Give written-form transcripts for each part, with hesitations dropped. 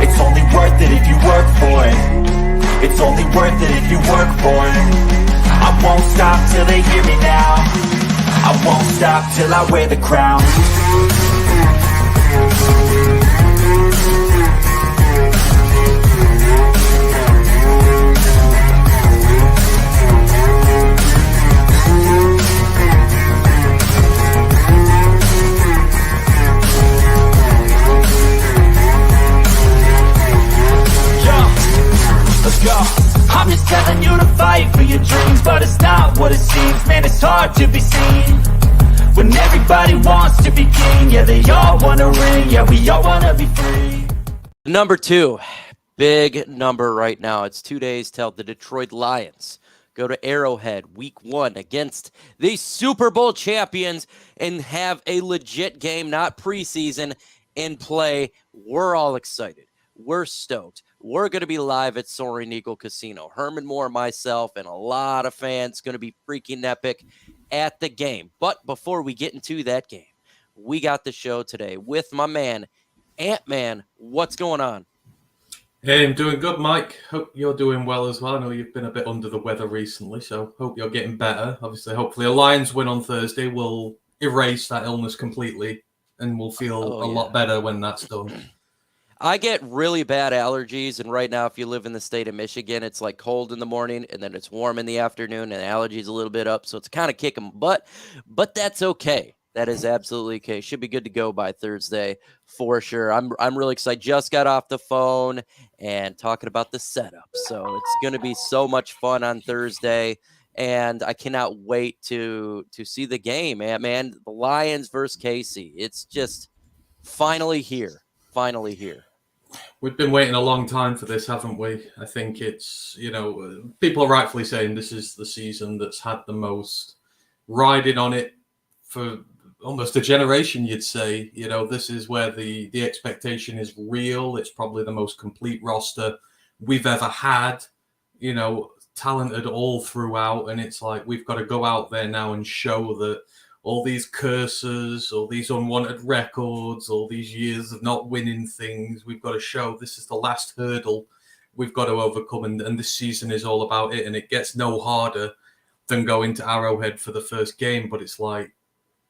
It's only worth it if you work for it. It's only worth it if you work for it. I won't stop till they hear me now. I won't stop till I wear the crown. Let's go. I'm just telling you to fight for your dreams, but it's not what it seems. Man, it's hard to be seen when everybody wants to be king. Yeah, they all want to ring. Yeah, we all want to be free. Number 2, big number right now. It's 2 days till the Detroit Lions go to Arrowhead week 1 against the Super Bowl champions and have a legit game, not preseason, in play. We're all excited. We're stoked. We're going to be live at Soaring Eagle Casino. Herman Moore, myself, and a lot of fans going to be freaking epic at the game. But before we get into that game, we got the show today with my man, Ant-Man. What's going on? Hey, I'm doing good, Mike. Hope you're doing well as well. I know you've been a bit under the weather recently, so hope you're getting better. Obviously, hopefully a Lions win on Thursday will erase that illness completely, and we'll feel a lot better when that's done. I get really bad allergies, and right now, if you live in the state of Michigan, it's like cold in the morning, and then it's warm in the afternoon, and allergies a little bit up, so it's kind of kicking butt, but that's okay. That is absolutely okay. Should be good to go by Thursday for sure. I'm really excited. Just got off the phone and talking about the setup, so it's going to be so much fun on Thursday, and I cannot wait to see the game, man. The Lions versus KC. It's just finally here. Finally here. We've been waiting a long time for this, haven't we? I think it's, people are rightfully saying this is the season that's had the most riding on it for almost a generation, you'd say. This is where the expectation is real. It's probably the most complete roster we've ever had, talented all throughout. And it's like, we've got to go out there now and show that all these curses, all these unwanted records, all these years of not winning things, we've got to show this is the last hurdle we've got to overcome. And this season is all about it. And it gets no harder than going to Arrowhead for the first game. But it's like,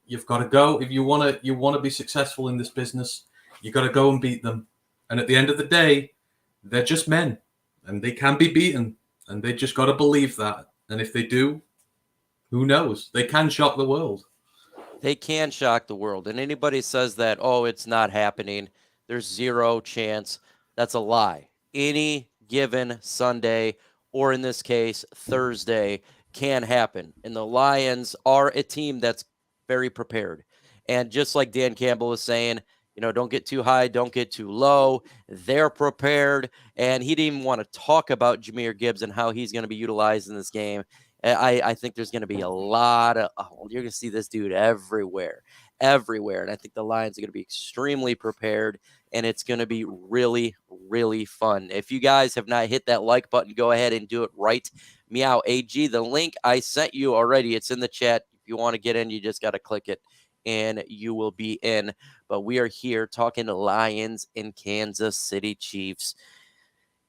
you've got to go. If you want to be successful in this business, you got to go and beat them. And at the end of the day, they're just men and they can be beaten. And they just got to believe that. And if they do, who knows? They can shock the world. They can shock the world. And anybody says that, oh, it's not happening, there's zero chance, that's a lie. Any given Sunday, or in this case, Thursday, can happen. And the Lions are a team that's very prepared. And just like Dan Campbell was saying, don't get too high, don't get too low. They're prepared. And he didn't even want to talk about Jahmyr Gibbs and how he's going to be utilized in this game. I think there's going to be a lot of you're going to see this dude everywhere. And I think the Lions are going to be extremely prepared, and it's going to be really, really fun. If you guys have not hit that like button, go ahead and do it right. Meow AG, the link I sent you already, it's in the chat. If you want to get in, you just got to click it, and you will be in. But we are here talking to Lions and Kansas City Chiefs.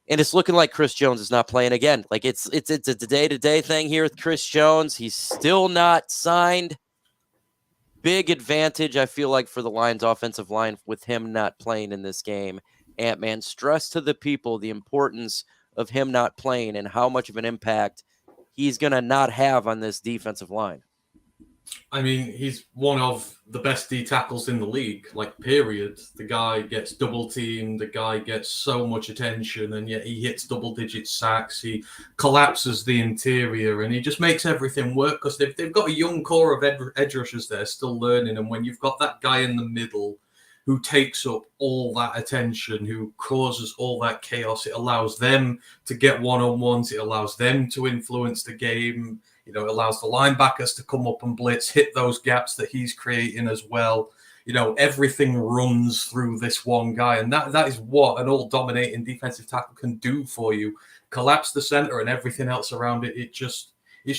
And it's looking like Chris Jones is not playing again. Like it's a day-to-day thing here with Chris Jones. He's still not signed. Big advantage, I feel like, for the Lions offensive line with him not playing in this game. Ant-Man, stress to the people the importance of him not playing and how much of an impact he's going to not have on this defensive line. I mean, he's one of the best D tackles in the league, period. The guy gets double teamed. The guy gets so much attention, and yet he hits double-digit sacks. He collapses the interior, and he just makes everything work because they've got a young core of edge rushers there still learning. And when you've got that guy in the middle who takes up all that attention, who causes all that chaos, it allows them to get one-on-ones. It allows them to influence the game. It allows the linebackers to come up and blitz, hit those gaps that he's creating as well. Everything runs through this one guy. And that is what an all-dominating defensive tackle can do for you. Collapse the center and everything else around it. It's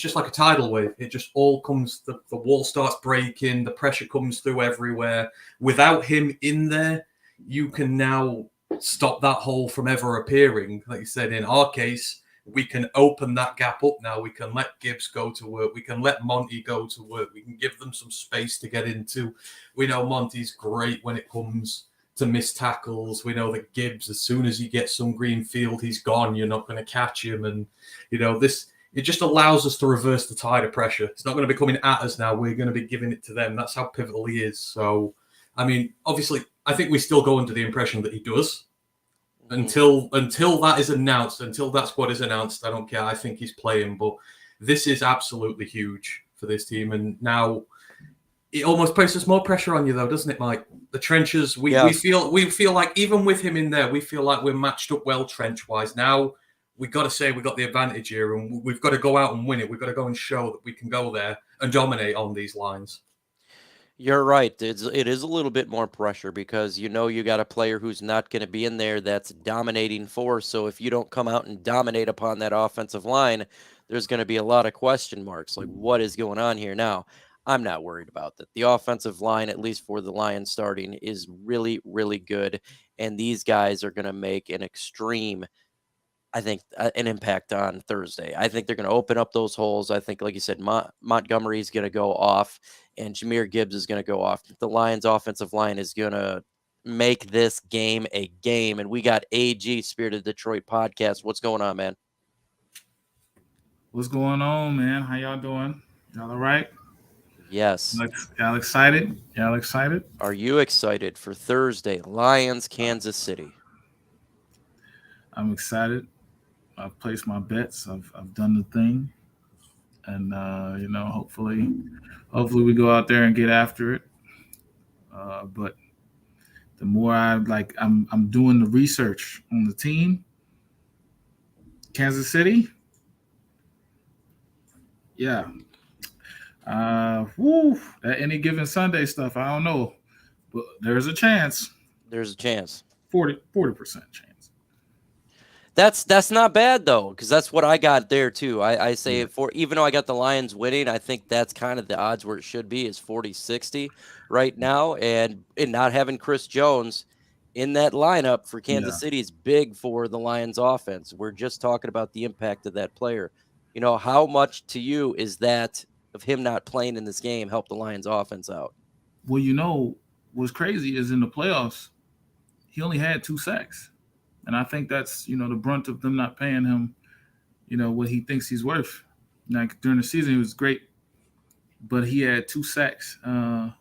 just like a tidal wave. It just all comes, the wall starts breaking, the pressure comes through everywhere. Without him in there, you can now stop that hole from ever appearing. Like you said, in our case, we can open that gap up now. We can let Gibbs go to work. We can let Monty go to work. We can give them some space to get into. We know Monty's great when it comes to missed tackles. We know that Gibbs, as soon as he gets some green field, he's gone. You're not going to catch him. And, it just allows us to reverse the tide of pressure. It's not going to be coming at us now. We're going to be giving it to them. That's how pivotal he is. So, I mean, obviously, I think we still go under the impression that he does. Until that is announced, until that squad is announced, I don't care. I think he's playing. But this is absolutely huge for this team. And now it almost places more pressure on you, though, doesn't it, Mike? The trenches, we feel like even with him in there, we feel like we're matched up well trench-wise. Now, we got to say we got the advantage here, and we've got to go out and win it. We've got to go and show that we can go there and dominate on these lines. You're right. It is a little bit more pressure because you got a player who's not going to be in there that's dominating force. So if you don't come out and dominate upon that offensive line, there's going to be a lot of question marks. Like, what is going on here? Now, I'm not worried about that. The offensive line, at least for the Lions starting, is really, really good. And these guys are going to make an extreme, I think, an impact on Thursday. I think they're going to open up those holes. I think, like you said, Montgomery is going to go off and Jahmyr Gibbs is going to go off. The Lions offensive line is going to make this game a game. And we got AG, Spirit of Detroit podcast. What's going on, man? What's going on, man? How y'all doing? Y'all all right? Yes. Y'all excited? Y'all excited? Are you excited for Thursday? Lions, Kansas City. I'm excited. I've placed my bets. I've done the thing, and hopefully we go out there and get after it. But the more I'm doing the research on the team. Kansas City, yeah. That any given Sunday stuff, I don't know, but there's a chance. There's a chance. 40% chance. That's not bad, though, because that's what I got there, too. I say even though I got the Lions winning, I think that's kind of the odds where it should be is 40-60 right now. And not having Chris Jones in that lineup for Kansas City is big for the Lions offense. We're just talking about the impact of that player. How much to you is that of him not playing in this game help the Lions offense out? Well, what's crazy is in the playoffs, he only had 2 sacks. And I think that's, the brunt of them not paying him, what he thinks he's worth. Like during the season, he was great, but he had 2 sacks, and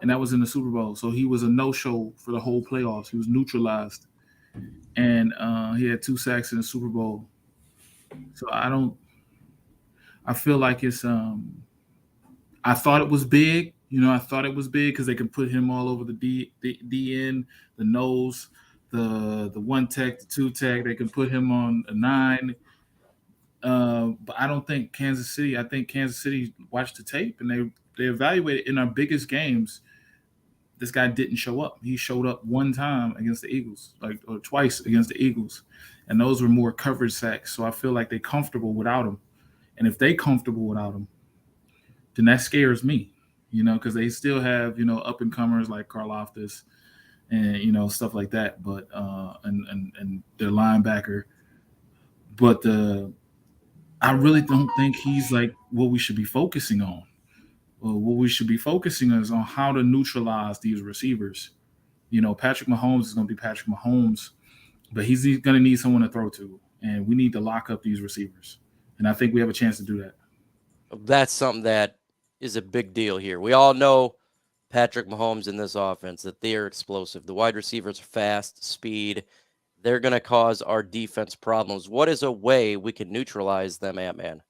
that was in the Super Bowl. So he was a no-show for the whole playoffs. He was neutralized, and he had 2 sacks in the Super Bowl. So I feel like it's I thought it was big. I thought it was big because they could put him all over the DN, the nose, the 1 tech, the 2 tech. They can put him on a 9. But I don't think Kansas City. I think Kansas City watched the tape and they evaluated in our biggest games. This guy didn't show up. He showed up 1 time against the Eagles, or twice against the Eagles, and those were more coverage sacks. So I feel like they're comfortable without him. And if they comfortable without him, then that scares me, because they still have, up and comers like Karlaftis and, stuff like that. But and their linebacker. But I really don't think he's like what we should be focusing on. What we should be focusing on is on how to neutralize these receivers. Patrick Mahomes is going to be Patrick Mahomes, but he's going to need someone to throw to, and we need to lock up these receivers. And I think we have a chance to do that. That's something that is a big deal here. We all know Patrick Mahomes in this offense, that they are explosive. The wide receivers are fast, speed. They're going to cause our defense problems. What is a way we can neutralize them, Ant-Man?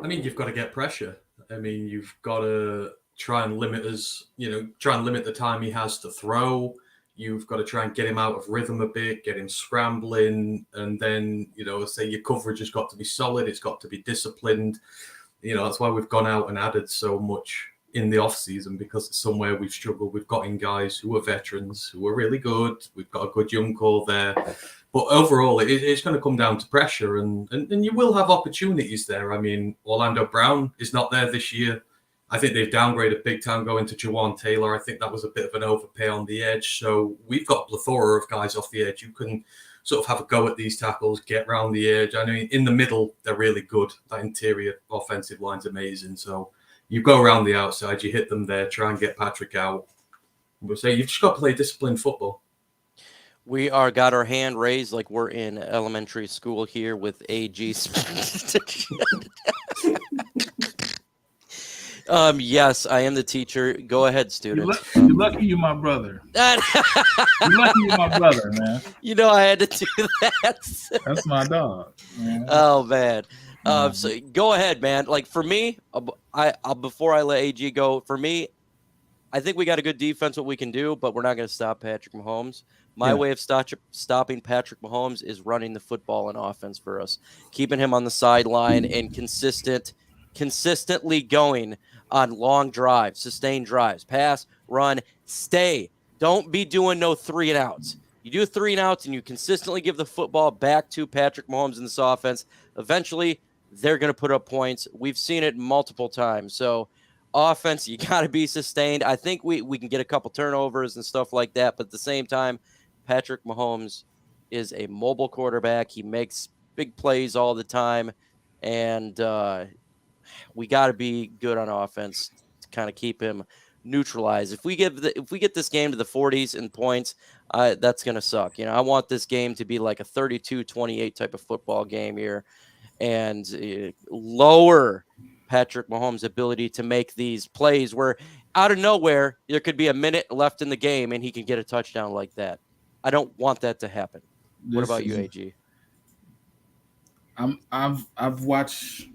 I mean, you've got to get pressure. I mean, you've got to try and limit the time he has to throw. You've got to try and get him out of rhythm a bit, get him scrambling, and then, say your coverage has got to be solid. It's got to be disciplined. That's why we've gone out and added so much in the offseason, because it's somewhere we've struggled. We've got in guys who are veterans, who are really good. We've got a good young core there. But overall, it's going to come down to pressure, and you will have opportunities there. I mean, Orlando Brown is not there this year. I think they've downgraded big time going to Jawan Taylor. I think that was a bit of an overpay on the edge. So we've got a plethora of guys off the edge who can sort of have a go at these tackles, get around the edge. I mean, in the middle, they're really good. That interior offensive line's amazing. So you go around the outside, you hit them there, try and get Patrick out. We'll say you've just got to play disciplined football. We are got our hand raised like we're in elementary school here with AG. Yes, I am the teacher. Go ahead, student. You're lucky you're my brother. You're lucky you're my brother, man. You know I had to do that. That's my dog, man. Oh man. So go ahead, man. Like for me, I'll before I let AG go, for me, I think we got a good defense, what we can do, but we're not going to stop Patrick Mahomes. My way of stopping Patrick Mahomes is running the football and offense for us, keeping him on the sideline and consistently going on long drives, sustained drives, pass, run, stay. Don't be doing no 3 and outs. You do 3 and outs and you consistently give the football back to Patrick Mahomes in this offense. Eventually, they're going to put up points. We've seen it multiple times. So offense, you got to be sustained. I think we can get a couple turnovers and stuff like that. But at the same time, Patrick Mahomes is a mobile quarterback. He makes big plays all the time. And we got to be good on offense to kind of keep him neutralized. If we get this game to the 40s in points, that's going to suck. You know, I want this game to be like a 32-28 type of football game here and lower Patrick Mahomes' ability to make these plays where out of nowhere there could be a minute left in the game and he can get a touchdown like that. I don't want that to happen. What about you, AG? I've watched,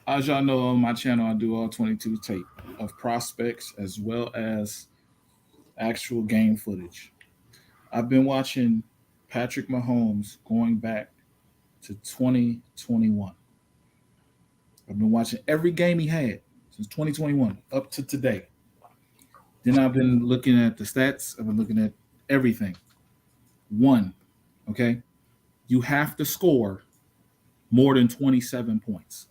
as y'all know on my channel, I do all 22 tape of prospects as well as actual game footage. I've been watching Patrick Mahomes going back to 2021. I've been watching every game he had since 2021 up to today. Then I've been looking at the stats. I've been looking at everything. One, okay? You have to score more than 27 points.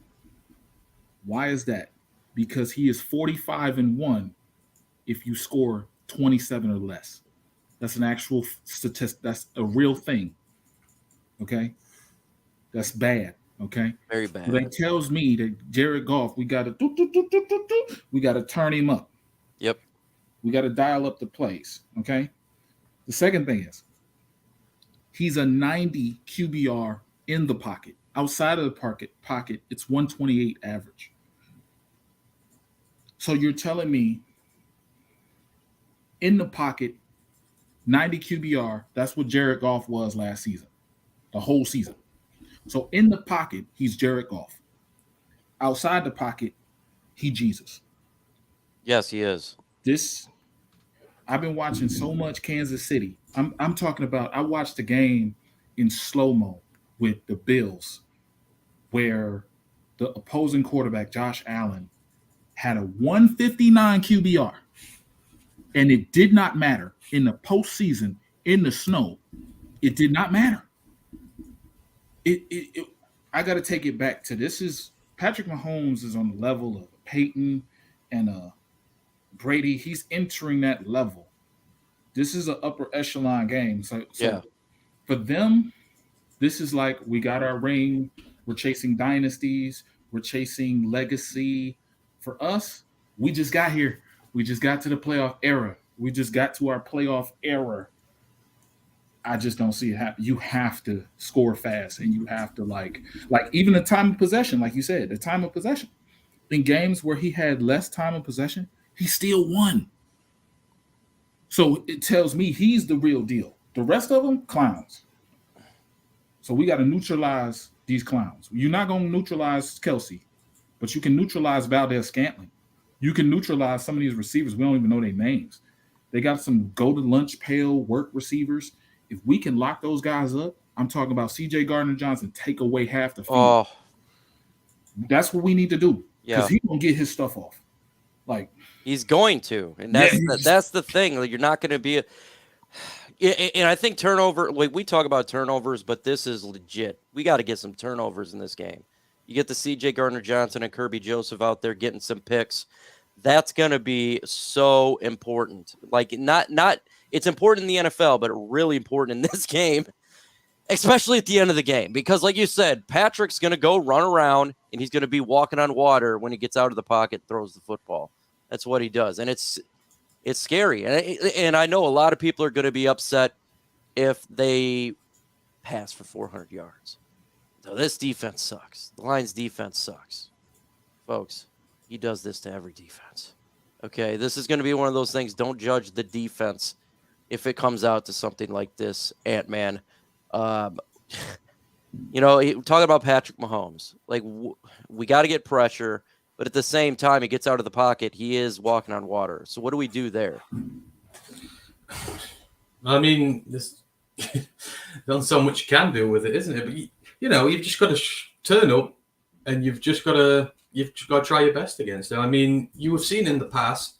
Why is that? Because he is 45-1 if you score 27 or less. That's an actual statistic. That's a real thing. Okay? That's bad. Okay? Very bad. So that tells me that Jared Goff, we got to turn him up. Yep. We got to dial up the plays. Okay? The second thing is he's a 90 QBR in the pocket. Outside of the pocket, it's 128 average. So you're telling me in the pocket, 90 QBR, that's what Jared Goff was last season, the whole season. So in the pocket, he's Jared Goff. Outside the pocket, he Jesus. Yes, he is. I've been watching so much Kansas City. I'm talking about, I watched the game in slow-mo with the Bills where the opposing quarterback, Josh Allen, had a 159 QBR. And it did not matter in the postseason, in the snow. It did not matter. I got to take it back to this is Patrick Mahomes is on the level of Peyton and Brady. He's entering that level. This is an upper echelon game. So yeah. For them, this is like we got our ring. We're chasing dynasties. We're chasing legacy. For us, we just got here. We just got to the playoff era. We just got to our playoff era. I just don't see it happen. You have to score fast, and you have to like even the time of possession, like you said, the time of possession. In games where he had less time of possession, he still won. So it tells me he's the real deal. The rest of them, clowns. So we got to neutralize these clowns. You're not going to neutralize Kelsey, but you can neutralize Valdez-Scantling. You can neutralize some of these receivers. We don't even know their names. They got some go-to-lunch pail work receivers. If we can lock those guys up, I'm talking about C.J. Gardner-Johnson, take away half the field. Oh. That's what we need to do. Yeah. Because he's going to get his stuff off. Like he's going to. And that's the thing. Like, you're not going to be and I think turnover, like we talk about turnovers, but this is legit. We got to get some turnovers in this game. You get the CJ Gardner-Johnson and Kirby Joseph out there getting some picks. That's going to be so important. Like not it's important in the NFL, but really important in this game, especially at the end of the game. Because like you said, Patrick's going to go run around and he's going to be walking on water when he gets out of the pocket, throws the football. That's what he does. And it's scary. And I know a lot of people are going to be upset if they pass for 400 yards. So this defense sucks. The Lions defense sucks. Folks, he does this to every defense. Okay, this is going to be one of those things. Don't judge the defense if it comes out to something like this, Ant-Man. Talking about Patrick Mahomes. Like, we got to get pressure, but at the same time, he gets out of the pocket. He is walking on water. So what do we do there? I mean, there's not so much you can do with it, isn't it? But you've just got to turn up, and you've just got to try your best against them. I mean, you have seen in the past,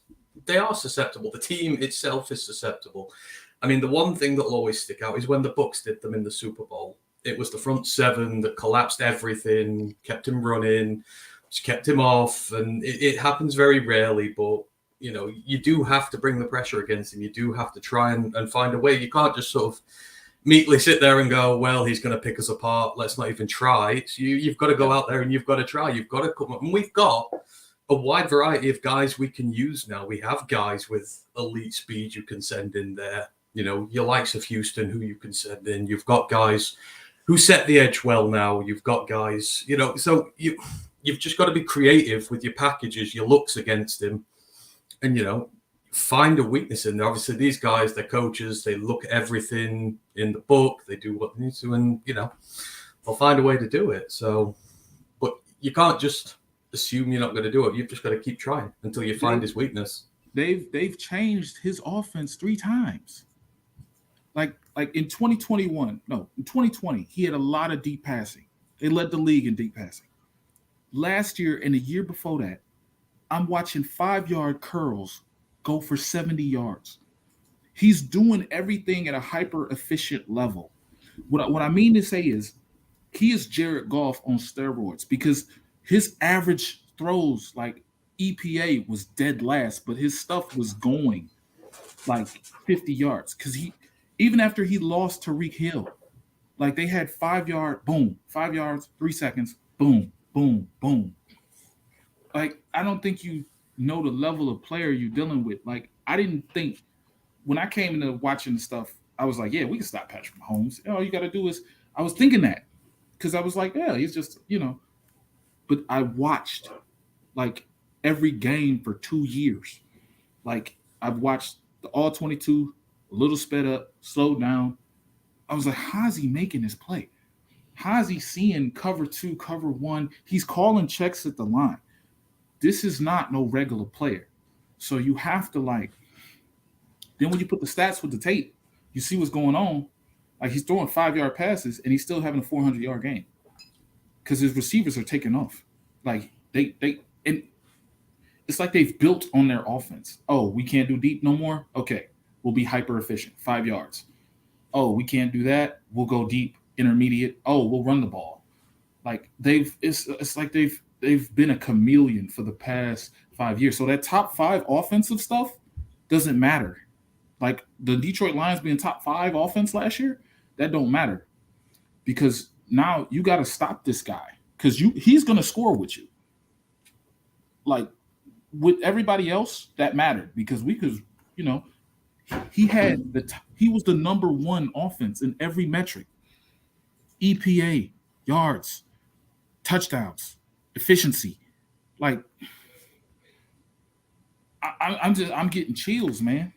they are susceptible. The team itself is susceptible. I mean, the one thing that will always stick out is when the Bucs did them in the Super Bowl. It was the front seven that collapsed everything, kept him running, just kept him off. And it happens very rarely, but, you do have to bring the pressure against him. You do have to try and find a way. You can't just sort of meekly sit there and go, well, he's going to pick us apart. Let's not even try. You've got to go out there and you've got to try. You've got to come up. And we've got a wide variety of guys we can use now. We have guys with elite speed you can send in there. Your likes of Houston, who you can send in. You've got guys who set the edge well now. You've got guys, so you've just got to be creative with your packages, your looks against him, and, find a weakness in there. Obviously, these guys, they're coaches. They look at everything in the book. They do what they need to, and, they'll find a way to do it. So, but you can't just assume you're not going to do it. You've just got to keep trying until you find his weakness. They've changed his offense 3 times. Like in 2020, he had a lot of deep passing. They led the league in deep passing. Last year and the year before that, I'm watching 5-yard curls go for 70 yards. He's doing everything at a hyper efficient level. What I mean to say is he is Jared Goff on steroids, because his average throws, like EPA, was dead last, but his stuff was going like 50 yards. Because even after he lost Tyreek Hill, like they had 5-yard, boom, 5 yards, 3 seconds, boom, boom, boom. Like, I don't think you know the level of player you're dealing with. Like, I didn't think when I came into watching the stuff, I was like, yeah, we can stop Patrick Mahomes. All you got to do is, I was thinking that because I was like, yeah, he's just, but I watched like every game for 2 years. Like, I've watched the all 22, a little sped up, slowed down. I was like, how's he making this play? How's he seeing cover 2, cover 1? He's calling checks at the line. This is not no regular player. So you have to then when you put the stats with the tape, you see what's going on. Like, he's throwing 5-yard passes and he's still having a 400-yard game because his receivers are taking off. Like and it's like they've built on their offense. Oh, we can't do deep no more. Okay, we'll be hyper efficient, 5 yards. Oh, we can't do that. We'll go deep, intermediate. Oh, we'll run the ball. Like it's like they've been a chameleon for the past 5 years. So that top 5 offensive stuff doesn't matter. Like the Detroit Lions being top 5 offense last year, that don't matter because now you got to stop this guy because he's going to score with you. Like with everybody else, that mattered because he was the number 1 offense in every metric: EPA, yards, touchdowns, efficiency. Like I'm getting chills, man.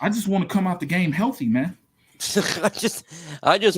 I just want to come out the game healthy, man. I just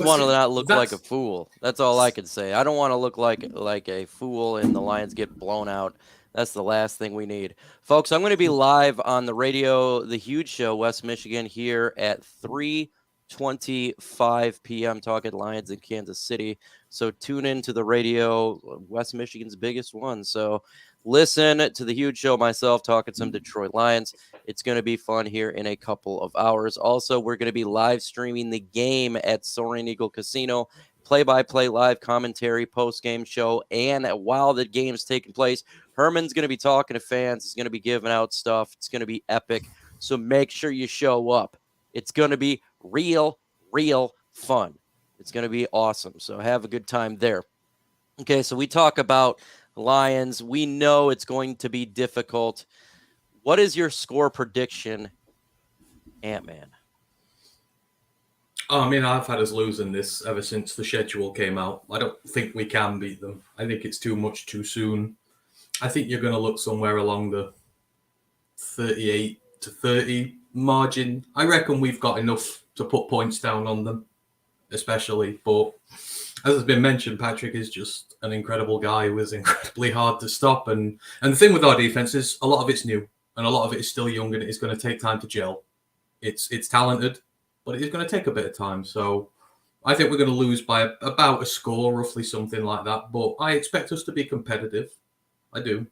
want to not look like a fool. That's all I can say. I don't want to look like a fool and the Lions get blown out. That's the last thing we need. Folks, I'm going to be live on the radio, The Huge Show, West Michigan, here at 3:25 p.m. talking Lions in Kansas City. So tune in to the radio, West Michigan's biggest one. So listen to The Huge Show, myself talking some Detroit Lions. It's going to be fun here in a couple of hours. Also, we're going to be live streaming the game at Soaring Eagle Casino. play-by-play live commentary, post-game show, and while the game's taking place, Herman's going to be talking to fans. He's going to be giving out stuff. It's going to be epic. So make sure you show up. It's going to be real fun. It's going to be awesome. So have a good time there. Okay, so we talk about Lions. We know it's going to be difficult. What is your score prediction, Ant-Man? I mean, I've had us losing this ever since the schedule came out. I don't think we can beat them. I think it's too much too soon. I think you're going to look somewhere along the 38 to 30 margin. I reckon we've got enough to put points down on them, especially. But as has been mentioned, Patrick is just an incredible guy who is incredibly hard to stop. And the thing with our defense is a lot of it's new and a lot of it is still young and it's going to take time to gel. It's talented, but it is going to take a bit of time. So I think we're going to lose by about a score, roughly something like that. But I expect us to be competitive. I do.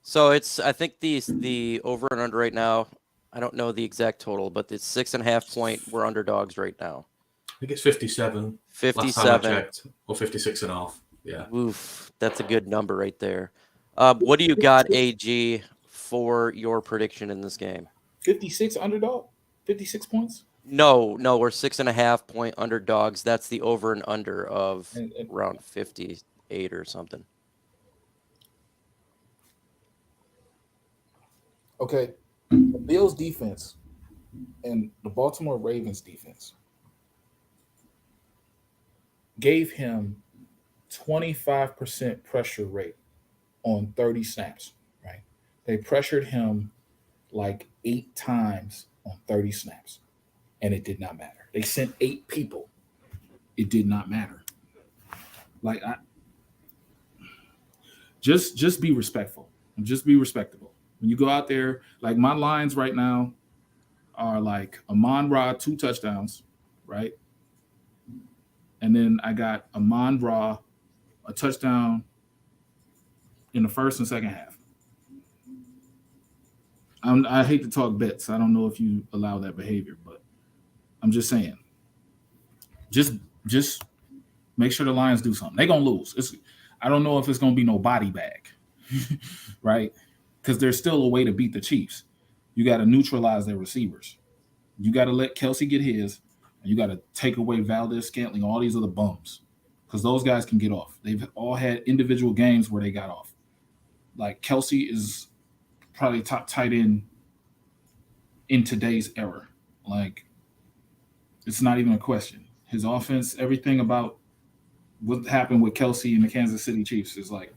So I think the over and under right now, I don't know the exact total, but it's 6.5 point. We're underdogs right now. I think it's 57. 57. Last time I checked, or 56.5. Yeah. Oof, that's a good number right there. What do you got, AG, for your prediction in this game? 56 underdog? 56 points? No, we're 6.5 point underdogs. That's the over and under of around 58 or something. Okay. The Bills defense and the Baltimore Ravens defense gave him 25% pressure rate on 30 snaps, right? They pressured him like 8 times on 30 snaps, and it did not matter. They sent 8 people. It did not matter. Like, just be respectful. Just be respectable. When you go out there, like my lines right now are like Amon-Ra 2 touchdowns, right? And then I got Amon-Ra a touchdown in the first and second half. I hate to talk bets. I don't know if you allow that behavior, but I'm just saying. Just make sure the Lions do something. They're going to lose. I don't know if it's going to be no body bag, right? Because there's still a way to beat the Chiefs. You got to neutralize their receivers. You got to let Kelsey get his, and you got to take away Valdez-Scantling, all these other bums, because those guys can get off. They've all had individual games where they got off. Like Kelsey is probably top tight end in today's era. Like, it's not even a question. His offense, everything about what happened with Kelsey and the Kansas City Chiefs is like,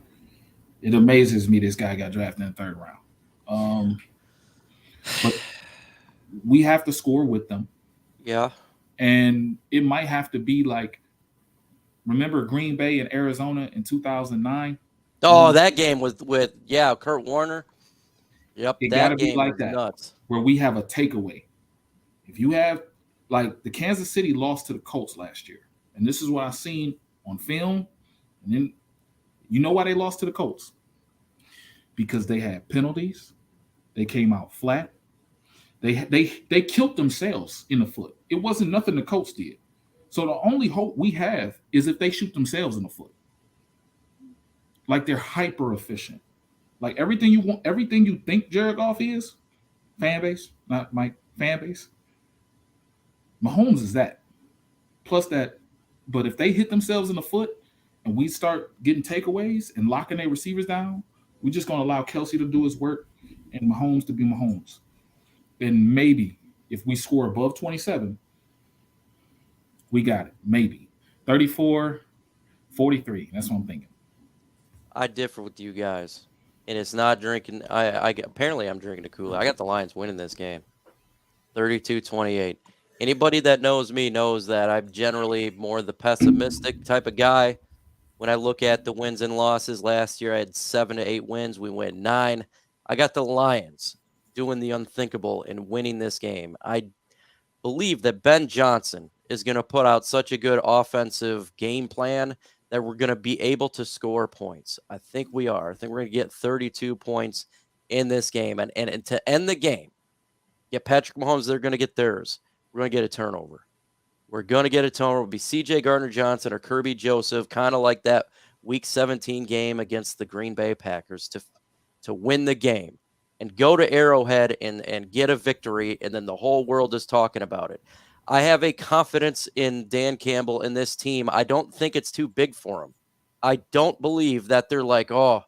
it amazes me this guy got drafted in the 3rd round. But we have to score with them. Yeah. And it might have to be like, remember Green Bay and Arizona in 2009? Oh, that game was with Kurt Warner. Yep, it got to be like that, nuts. Where we have a takeaway. If you have, like, the Kansas City lost to the Colts last year, and this is what I've seen on film, and then you know why they lost to the Colts? Because they had penalties. They came out flat. They killed themselves in the foot. It wasn't nothing the Colts did. So the only hope we have is if they shoot themselves in the foot. Like, they're hyper efficient. Like, everything you want, everything you think Jared Goff is, fan base, not Mike, fan base. Mahomes is that. Plus that, but if they hit themselves in the foot and we start getting takeaways and locking their receivers down, we're just going to allow Kelsey to do his work and Mahomes to be Mahomes. And maybe if we score above 27, we got it. Maybe 34, 43. That's what I'm thinking. I differ with you guys, and it's not drinking. Apparently I'm drinking a Kool-Aid. I got the Lions winning this game, 32-28. Anybody that knows me knows that I'm generally more the pessimistic type of guy. When I look at the wins and losses last year, I had 7 to 8 wins. We went 9. I got the Lions doing the unthinkable and winning this game. I believe that Ben Johnson is going to put out such a good offensive game plan that we're going to be able to score points. I think we are. I think we're going to get 32 points in this game. And to end the game, get Patrick Mahomes, they're going to get theirs. We're going to get a turnover. We're going to get a turnover. It'll be C.J. Gardner-Johnson or Kirby Joseph, kind of like that Week 17 game against the Green Bay Packers to win the game and go to Arrowhead and get a victory, and then the whole world is talking about it. I have a confidence in Dan Campbell and this team. I don't think it's too big for him. I don't believe that they're like, oh,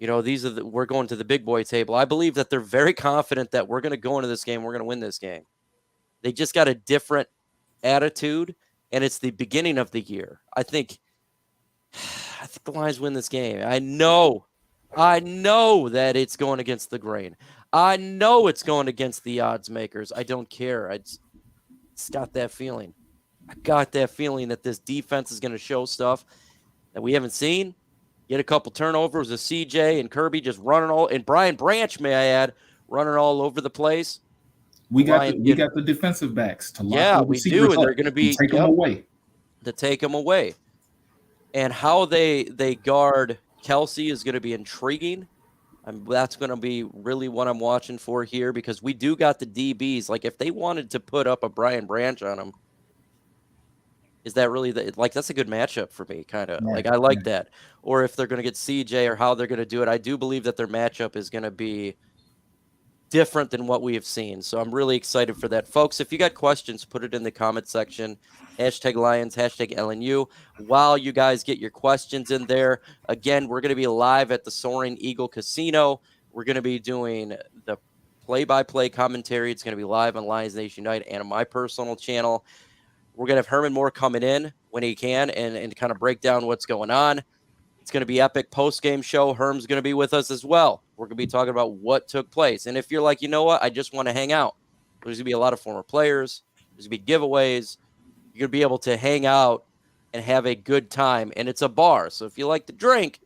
we're going to the big boy table. I believe that they're very confident that we're going to go into this game. We're going to win this game. They just got a different attitude, and it's the beginning of the year. I think the Lions win this game. I know that it's going against the grain. I know it's going against the odds makers. I don't care. I just got that feeling. I got that feeling that this defense is going to show stuff that we haven't seen. Get a couple turnovers of CJ and Kirby just running all, and Brian Branch, may I add, running all over the place. We got the defensive backs to lock the receivers we do, and up they're going to be take them away. To take them away. And how they guard Kelsey is going to be intriguing. That's going to be really what I'm watching for here, because we do got the DBs. Like, if they wanted to put up a Brian Branch on them, is that really that's a good matchup for me, kind of. Right. Like, I like that. Or if they're going to get CJ or how they're going to do it, I do believe that their matchup is going to be different than what we have seen. So I'm really excited for that. Folks, if you got questions, put it in the comment section. #Lions, #LNU. While you guys get your questions in there, again, we're going to be live at the Soaring Eagle Casino. We're going to be doing the play-by-play commentary. It's going to be live on Lions Nation United and on my personal channel. We're going to have Herman Moore coming in when he can and kind of break down what's going on. It's going to be epic post-game show. Herm's going to be with us as well. We're going to be talking about what took place. And if you're like, you know what, I just want to hang out, there's going to be a lot of former players. There's going to be giveaways. You're going to be able to hang out and have a good time. And it's a bar. So if you like to drink,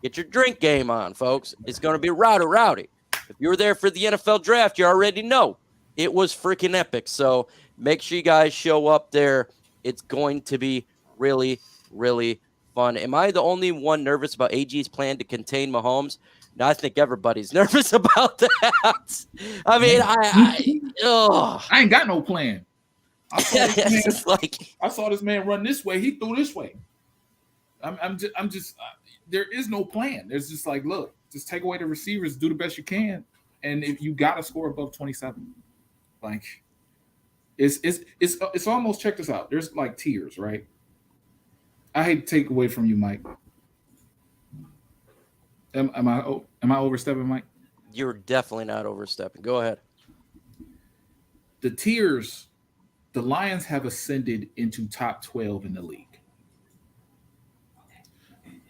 get your drink game on, folks. It's going to be rowdy. If you were there for the NFL draft, you already know it was freaking epic. So make sure you guys show up there. It's going to be really, really fun. Am I the only one nervous about AG's plan to contain Mahomes? No, I think everybody's nervous about that. I mean, I ain't got no plan. I saw this man run this way. He threw this way. I'm just there is no plan. There's just like, look, just take away the receivers, do the best you can, and if you got to score above 27, like it's almost, check this out. There's like tiers, right? I hate to take away from you, Mike. Am I overstepping, Mike? You're definitely not overstepping. Go ahead. The tiers, the Lions have ascended into top 12 in the league.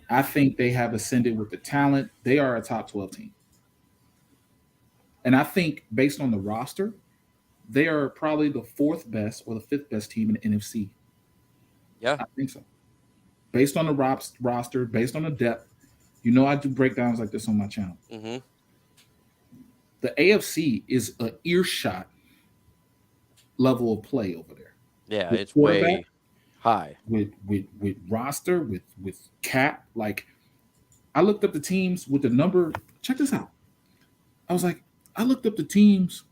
I think they have ascended with the talent. They are a top 12 team. And I think based on the roster, they are probably the fourth best or the fifth best team in the NFC. Yeah. I think so. Based on the roster, based on the depth. You know, I do breakdowns like this on my channel. Mm-hmm. The AFC is an earshot level of play over there. Yeah, with it's way high. With roster, with cap. Like, I looked up the teams with the number. Check this out. I looked up the teams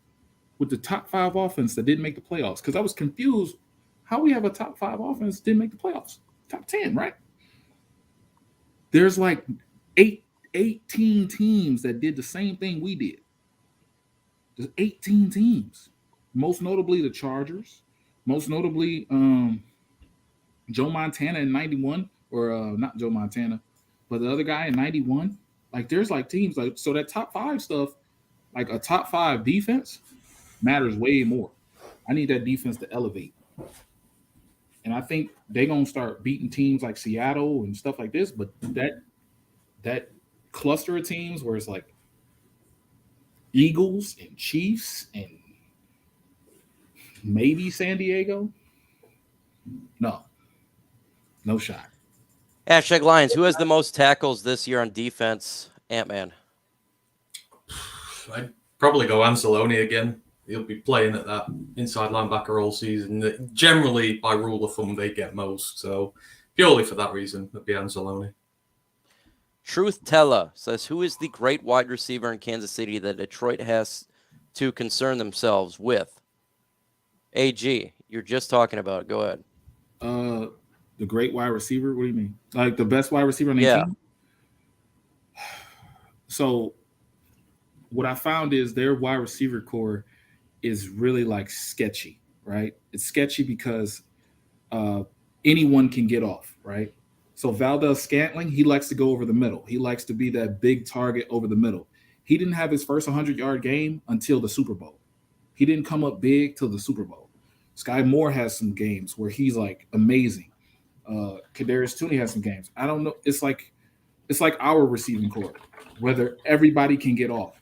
with the top 5 offense that didn't make the playoffs, because I was confused how we have a top 5 offense didn't make the playoffs. Top 10, right? There's like 18 teams that did the same thing we did. There's 18 teams. Most notably the Chargers. Most notably Joe Montana in 91. Or not Joe Montana, but the other guy in 91. Like, there's like teams like, so that top 5 stuff, like a top 5 defense matters way more. I need that defense to elevate. And I think they're going to start beating teams like Seattle and stuff like this. But that cluster of teams where it's like Eagles and Chiefs and maybe San Diego, no shot. #Lions, who has the most tackles this year on defense? Ant-Man. I'd probably go Anzalone again. He'll be playing at that inside linebacker all season. Generally, by rule of thumb, they get most. So purely for that reason, it'd be Anzalone. Truth Teller says, who is the great wide receiver in Kansas City that Detroit has to concern themselves with? AG. You're just talking about. Go ahead. The great wide receiver. What do you mean? Like the best wide receiver on the Yeah. team? So what I found is their wide receiver core is really like sketchy, right? It's sketchy because anyone can get off, right? So Valdez Scantling, he likes to go over the middle. He likes to be that big target over the middle. He didn't have his first 100-yard game until the Super Bowl. He didn't come up big till the Super Bowl. Sky Moore has some games where he's like amazing. Kadarius Toney has some games. I don't know. It's like our receiving core, whether everybody can get off.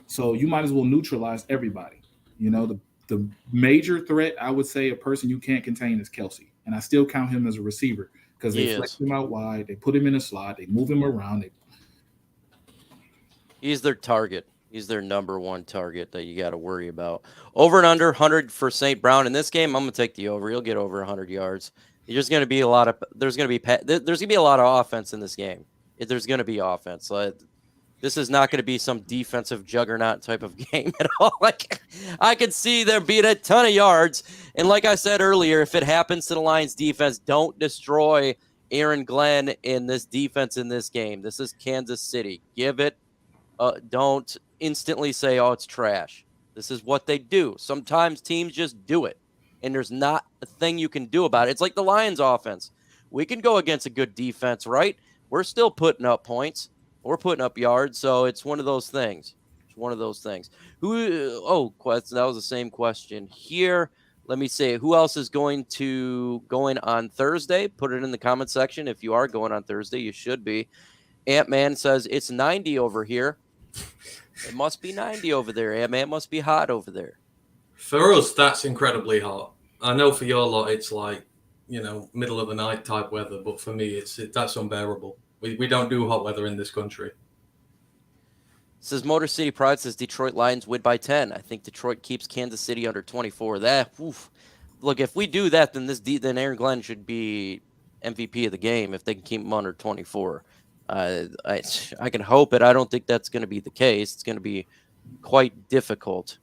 So you might as well neutralize everybody. You know, the major threat, I would say, a person you can't contain is Kelsey. And I still count him as a receiver because they flex him out wide. They put him in a slot. They move him around. He's their target. He's their number one target that you got to worry about. Over and under 100 for St. Brown in this game. I'm gonna take the over. He'll get over 100 yards. There's going to be a lot of offense in this game. There's going to be offense. This is not going to be some defensive juggernaut type of game at all. Like, I could see there being a ton of yards. And like I said earlier, if it happens to the Lions defense, don't destroy Aaron Glenn in this defense in this game. This is Kansas City. Give it. Don't instantly say, oh, it's trash. This is what they do. Sometimes teams just do it, and there's not a thing you can do about it. It's like the Lions offense. We can go against a good defense, right? We're still putting up points. We're putting up yards, so it's one of those things. It's one of those things. That was the same question here. Let me say, who else is going on Thursday? Put it in the comment section. If you are going on Thursday, you should be. Ant-Man says, it's 90 over here. It must be 90 over there. Ant-Man, it must be hot over there. For us, that's incredibly hot. I know for your lot, it's like, middle of the night type weather. But for me, that's unbearable. We don't do hot weather in this country. Says Motor City Pride says Detroit Lions win by 10. I think Detroit keeps Kansas City under 24. Look, if we do that, then Aaron Glenn should be MVP of the game if they can keep him under 24. I can hope it. I don't think that's going to be the case. It's going to be quite difficult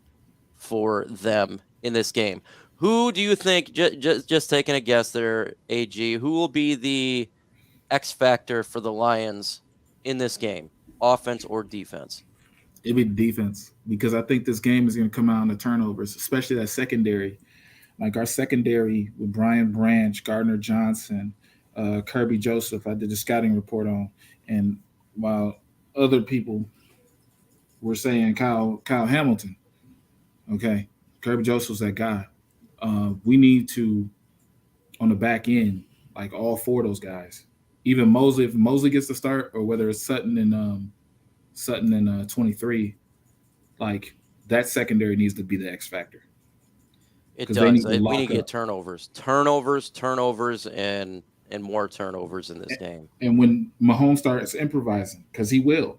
for them in this game. Who do you think, just taking a guess there, AG, who will be the X factor for the Lions in this game, offense or defense? It'd be defense, because I think this game is going to come out on the turnovers, especially that secondary. Like our secondary with Brian Branch, Gardner Johnson, Kirby Joseph, I did a scouting report on. And while other people were saying Kyle Hamilton, okay, Kirby Joseph's that guy. We need to, on the back end, like all four of those guys. Even Mosley, if Mosley gets the start, or whether it's Sutton and 23, like that secondary needs to be the X factor. It does. We need to get turnovers, and more turnovers in this game. And when Mahomes starts improvising, because he will,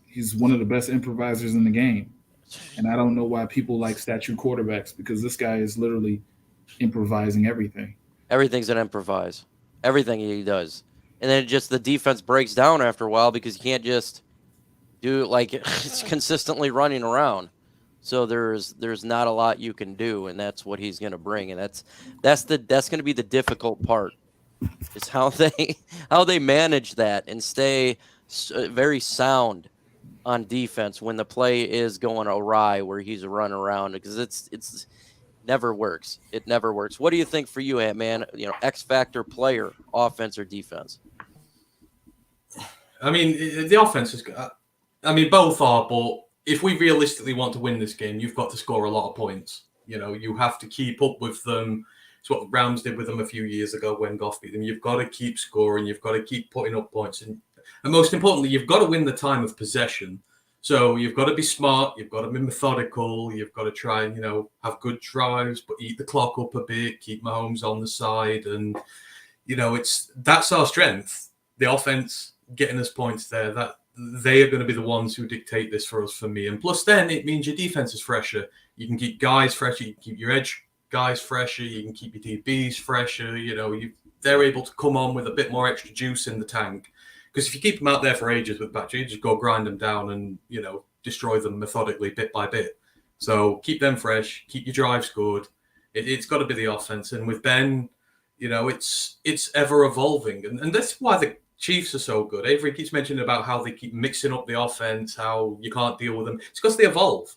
he's one of the best improvisers in the game. And I don't know why people like statue quarterbacks, because this guy is literally improvising everything. Everything's an improvise. Everything he does. And then just the defense breaks down after a while because you can't just do like it's consistently running around. So there's not a lot you can do, and that's what he's going to bring, and that's going to be the difficult part, is how they manage that and stay very sound on defense when the play is going awry where he's running around, because it's never works. It never works. What do you think for you, Ant-Man? X factor player, offense or defense? I mean, the offense is. I mean, both are, but if we realistically want to win this game, you've got to score a lot of points. You have to keep up with them. It's what the Rams did with them a few years ago when Goff beat them. You've got to keep scoring. You've got to keep putting up points. And most importantly, you've got to win the time of possession. So you've got to be smart. You've got to be methodical. You've got to try and, have good drives, but eat the clock up a bit, keep Mahomes on the side. And, that's our strength. The offense getting us points there, that they are going to be the ones who dictate this for me. And plus then it means your defense is fresher. You can keep guys fresher. You can keep your edge guys fresher. You can keep your DBs fresher. They're able to come on with a bit more extra juice in the tank. Because if you keep them out there for ages with Batcher, you just go grind them down and, destroy them methodically bit by bit. So keep them fresh, keep your drives good. It's got to be the offense. And with Ben, it's ever evolving. And that's why the Chiefs are so good. Avery keeps mentioning about how they keep mixing up the offense, how you can't deal with them. It's because they evolve.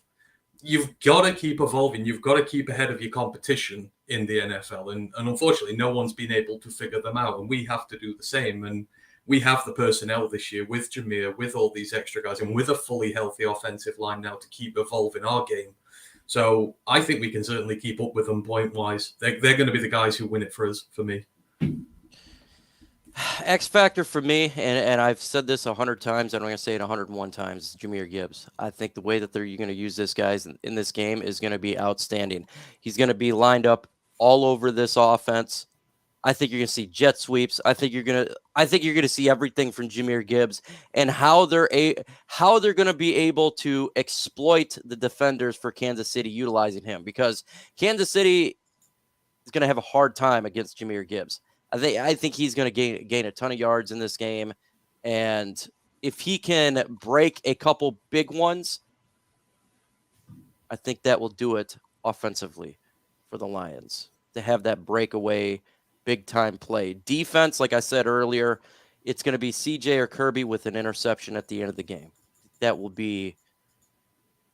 You've got to keep evolving. You've got to keep ahead of your competition in the NFL. And unfortunately, no one's been able to figure them out. And we have to do the same. And we have the personnel this year with Jameer, with all these extra guys, and with a fully healthy offensive line now to keep evolving our game. So I think we can certainly keep up with them point-wise. They're going to be the guys who win it for us, for me. X factor for me, and I've said this 100 times, and I'm going to say it 101 times, is Jameer Gibbs. I think the way that they're going to use this guy in this game is going to be outstanding. He's going to be lined up all over this offense. I think you're going to see jet sweeps. I think you're going to see everything from Jameer Gibbs and how they're going to be able to exploit the defenders for Kansas City utilizing him, because Kansas City is going to have a hard time against Jameer Gibbs. I think he's going to gain a ton of yards in this game, and if he can break a couple big ones, I think that will do it offensively for the Lions to have that breakaway big time play. Defense, like I said earlier, it's going to be CJ or Kirby with an interception at the end of the game. That will be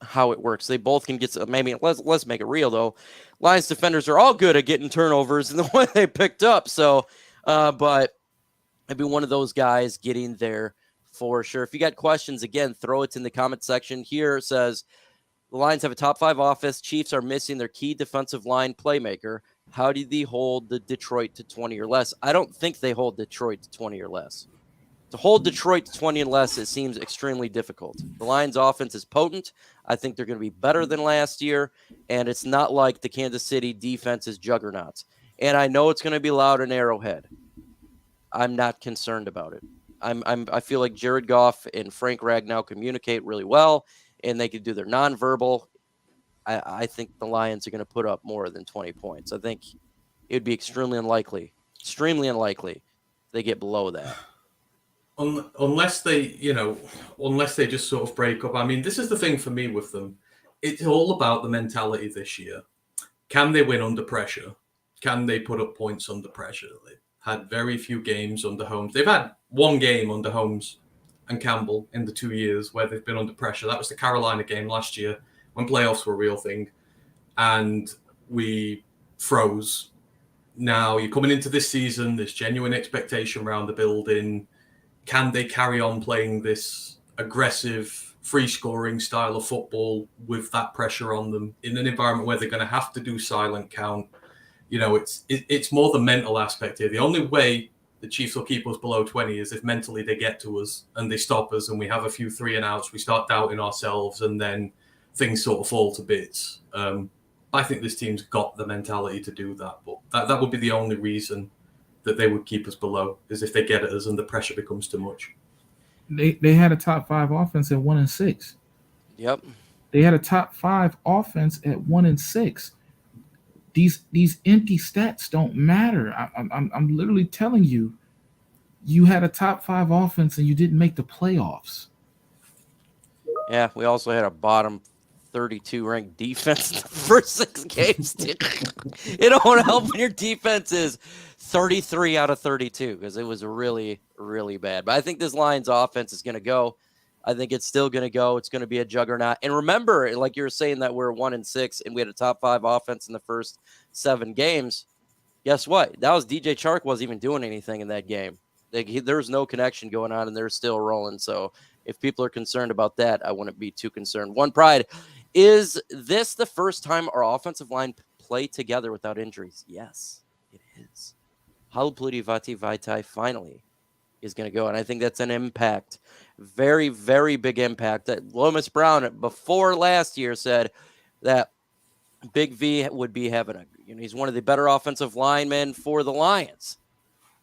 how it works. They both can get some, maybe let's make it real though. Lions defenders are all good at getting turnovers in the way they picked up. So, but I'd be one of those guys getting there for sure. If you got questions, again, throw it in the comment section. Here it says the Lions have a top 5 offense. Chiefs are missing their key defensive line playmaker. How do they hold the Detroit to 20 or less? I don't think they hold Detroit to 20 or less. To hold Detroit to 20 and less, it seems extremely difficult. The Lions' offense is potent. I think they're going to be better than last year, and it's not like the Kansas City defense is juggernauts. And I know it's going to be loud in Arrowhead. I'm not concerned about it. I feel like Jared Goff and Frank Ragnow communicate really well, and they can do their nonverbal. I think the Lions are going to put up more than 20 points. I think it would be extremely unlikely they get below that. Unless they just sort of break up. I mean, this is the thing for me with them. It's all about the mentality this year. Can they win under pressure? Can they put up points under pressure? They've had very few games under Holmes. They've had one game under Holmes and Campbell in the 2 years where they've been under pressure. That was the Carolina game last year when playoffs were a real thing. And we froze. Now you're coming into this season, there's genuine expectation around the building. Can they carry on playing this aggressive, free-scoring style of football with that pressure on them in an environment where they're going to have to do silent count? It's more the mental aspect here. The only way the Chiefs will keep us below 20 is if mentally they get to us and they stop us and we have a few 3-and-outs, we start doubting ourselves, and then things sort of fall to bits. I think this team's got the mentality to do that, but that would be the only reason that they would keep us below, is if they get at us and the pressure becomes too much. They had a top 5 offense at 1-6. Yep. They had a top 5 offense at 1-6. These empty stats don't matter. I'm literally telling you, you had a top 5 offense and you didn't make the playoffs. Yeah, we also had a bottom 32 ranked defense in the first 6 games. It don't help when your defense is 33 out of 32, because it was really, really bad. But I think this Lions offense is going to go. I think it's still going to go. It's going to be a juggernaut. And remember, like you were saying, that we're 1-6 and we had a top 5 offense in the first 7 games. Guess what? That was DJ Chark wasn't even doing anything in that game. There was no connection going on, and they're still rolling. So if people are concerned about that, I wouldn't be too concerned. One Pride, is this the first time our offensive line play together without injuries? Yes, it is. Halupuli Vati Vaitai finally is going to go, and I think that's an impact. Very, very big impact. That Lomas Brown before last year said that Big V would be having he's one of the better offensive linemen for the Lions.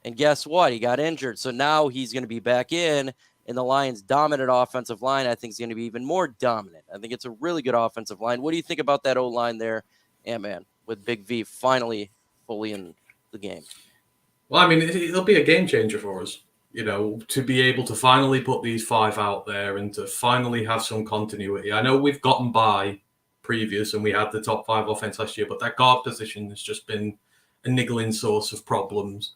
And guess what? He got injured. So now he's going to be back in, and the Lions' dominant offensive line, I think, is going to be even more dominant. I think it's a really good offensive line. What do you think about that O-line there, Ant-Man, with Big V finally fully in the game? Well, I mean, it'll be a game changer for us, to be able to finally put these 5 out there and to finally have some continuity. I know we've gotten by previous, and we had the top 5 offense last year. But that guard position has just been a niggling source of problems.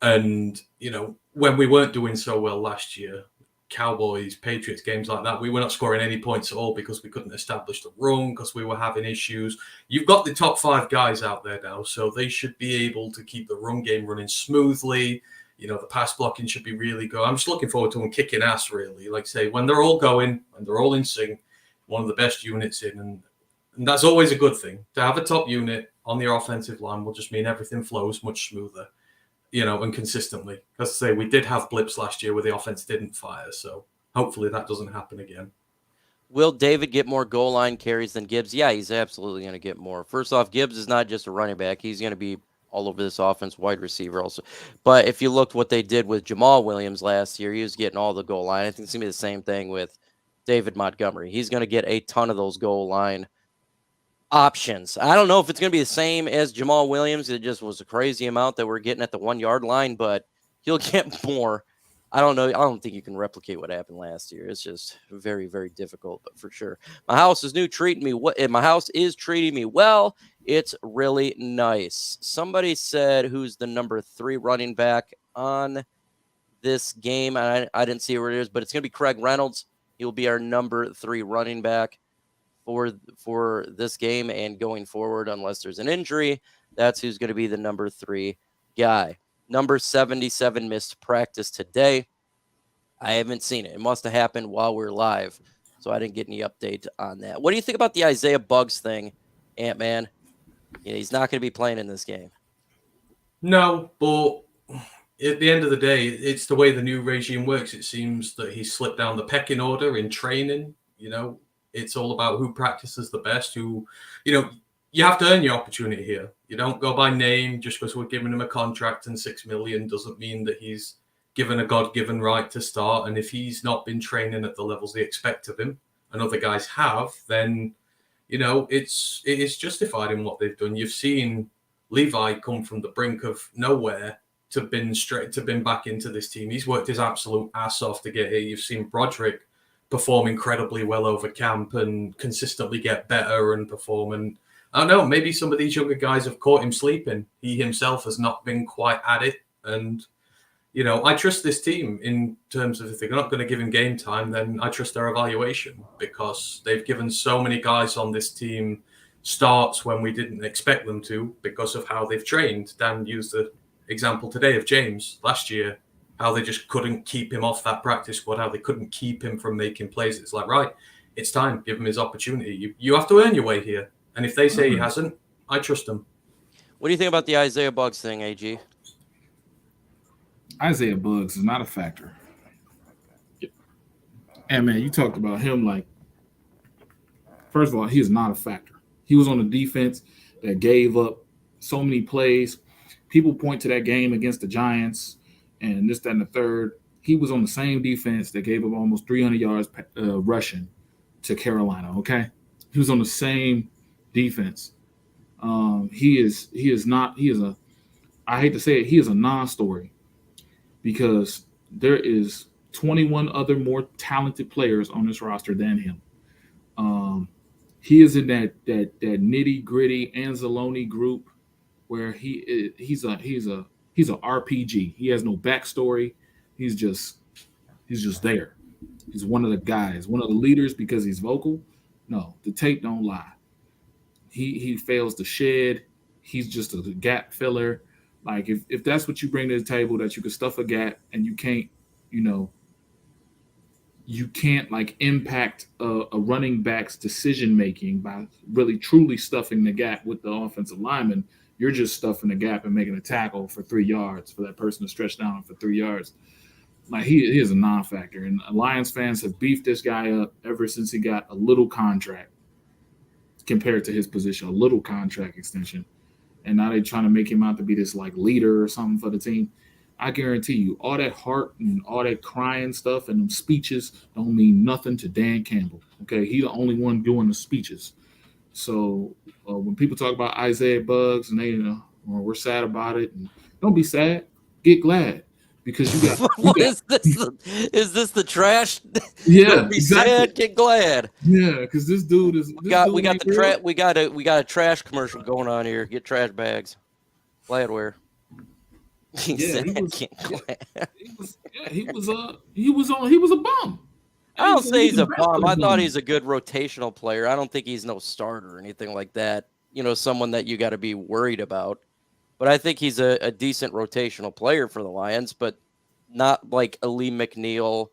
And, you know, when we weren't doing so well last year, Cowboys, Patriots, games like that, we were not scoring any points at all because we couldn't establish the run, because we were having issues. You've got the top 5 guys out there now, so they should be able to keep the run game running smoothly. You know, the pass blocking should be really good. I'm just looking forward to them kicking ass, really. Like, say, when they're all going, when they're all in sync, one of the best units in. And that's always a good thing. To have a top unit on the offensive line will just mean everything flows much smoother, you know, and consistently. As I say, we did have blips last year where the offense didn't fire, so hopefully that doesn't happen again. Will David get more goal line carries than Gibbs? Yeah, he's absolutely going to get more. First off, Gibbs is not just a running back. He's going to be all over this offense, wide receiver also. But if you looked what they did with Jamal Williams last year, he was getting all the goal line. I think it's going to be the same thing with David Montgomery. He's going to get a ton of those goal line options. I don't know if it's going to be the same as Jamal Williams. It just was a crazy amount that we're getting at the 1 yard line, but he'll get more. I don't know. I don't think you can replicate what happened last year. It's just very, very difficult, but for sure. My house is treating me well. It's really nice. Somebody said who's the number 3 running back on this game. I didn't see where it is, but it's going to be Craig Reynolds. He'll be our number 3 running back for this game and going forward, unless there's an injury. That's who's going to be the number 3 guy. Number 77 missed practice today. I haven't seen it. It must have happened while we're live, so I didn't get any update on that. What do you think about the Isaiah Buggs thing, Ant-Man? Yeah, he's not going to be playing in this game. No, but at the end of the day, it's the way the new regime works. It seems that he slipped down the pecking order in training. You know, it's all about who practices the best, who, you know, you have to earn your opportunity here. You don't go by name. Just because we're giving him a contract and $6 million doesn't mean that he's given a God-given right to start. And if he's not been training at the levels they expect of him, and other guys have, then, you know, it is justified in what they've done. You've seen Levi come from the brink of nowhere to been back into this team. He's worked his absolute ass off to get here. You've seen Broderick perform incredibly well over camp and consistently get better and perform. And I don't know, maybe some of these younger guys have caught him sleeping. He himself has not been quite at it. And, you know, I trust this team in terms of if they're not going to give him game time, then I trust their evaluation, because they've given so many guys on this team starts when we didn't expect them to because of how they've trained. Dan used the example today of James last year, how they just couldn't keep him off that practice squad, how they couldn't keep him from making plays. It's like, right, it's time. Give him his opportunity. You have to earn your way here. And if they say he hasn't, I trust them. What do you think about the Isaiah Buggs thing, AG? Isaiah Buggs is not a factor. And man, you talked about him like, first of all, he is not a factor. He was on a defense that gave up so many plays. People point to that game against the Giants and this, that, and the third. He was on the same defense that gave up almost 300 yards rushing to Carolina, okay? He was on the same defense. I hate to say it, he is a non-story, because there is 21 other more talented players on this roster than him. He is in that nitty-gritty Anzalone group where he's a RPG. He has no backstory. He's just there. He's one of the guys, one of the leaders because he's vocal. No, the tape don't lie. He fails to shed. He's just a gap filler. Like if that's what you bring to the table, that you can stuff a gap and you can't like impact a running back's decision making by really truly stuffing the gap with the offensive lineman. You're just stuffing the gap and making a tackle for 3 yards for that person to stretch down for 3 yards. Like he is a non-factor, and Lions fans have beefed this guy up ever since he got a little contract compared to his position, a little contract extension. And now they're trying to make him out to be this like leader or something for the team. I guarantee you, all that heart and all that crying stuff and them speeches don't mean nothing to Dan Campbell. Okay, he's the only one doing the speeches. So when people talk about Isaiah Buggs and they, we're sad about it, and don't be sad, get glad, because you got What is this? Is this the trash? yeah, Don't be sad, get glad. Yeah, because this dude is We got a trash commercial going on here. Get trash bags. Gladware. He Yeah, said, he was. "Get Yeah, glad." he was a bum. I don't say he's a best bum. of I the thought bums. he's a good rotational player. I don't think he's no starter or anything like that. Someone that you got to be worried about. But I think he's a decent rotational player for the Lions, but not like a Lee McNeil